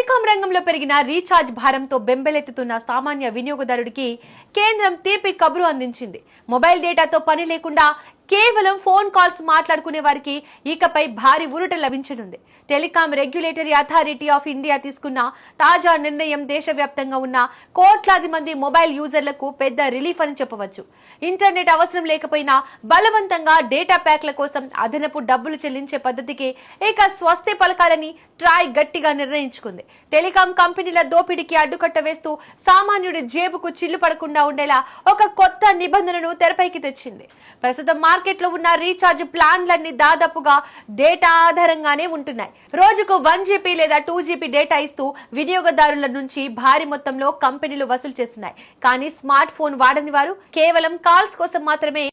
Telecom రంగంలో పెరిగిన recharge భారంతో బెంబెలెత్తుతున్న సామాన్య వినియోగదారుడికి కేంద్రం తీపి కబురు అందించింది. మొబైల్ డేటాతో పని లేకుండా కేవలం ఫోన్ కాల్స్ మాట్లాడుకునే వారికి ఇకపై భారీ ఊరట లభించనుంది. Telecom Regulatory Authority of India తీసుకున్న తాజా నిర్ణయం దేశవ్యాప్తంగా ఉన్న కోట్లాది మంది మొబైల్ యూజర్లకు పెద్ద రిలీఫ్ అని చెప్పవచ్చు. ఇంటర్నెట్ అవసరం లేకపోయినా బలవంతంగా డేటా ప్యాక్ల కోసం అదనపు డబ్బులు చెల్లించే పద్ధతికి ఇక స్వస్తి పలకాలని ట్రాయ్ గట్టిగా నిర్ణయించుకుంది. టెలికాం కంపెనీల దోపిడీకి అడ్డుకట్ట వేస్తూ సామాన్యుడి జేబుకు చిల్లు పడకుండా ఉండేలా ఒక కొత్త నిబంధనను తెరపైకి తెచ్చింది. ప్రస్తుతం మార్కెట్ లో ఉన్న రీఛార్జ్ ప్లాన్లన్నీ దాదాపుగా డేటా ఆధారంగానే ఉంటున్నాయి. రోజుకు 1 GB లేదా 2 GB డేటా ఇస్తూ వినియోగదారుల నుంచి భారీ మొత్తంలో కంపెనీలు వసూలు చేస్తున్నాయి. కానీ స్మార్ట్ ఫోన్ వాడని వారు కేవలం కాల్స్ కోసం మాత్రమే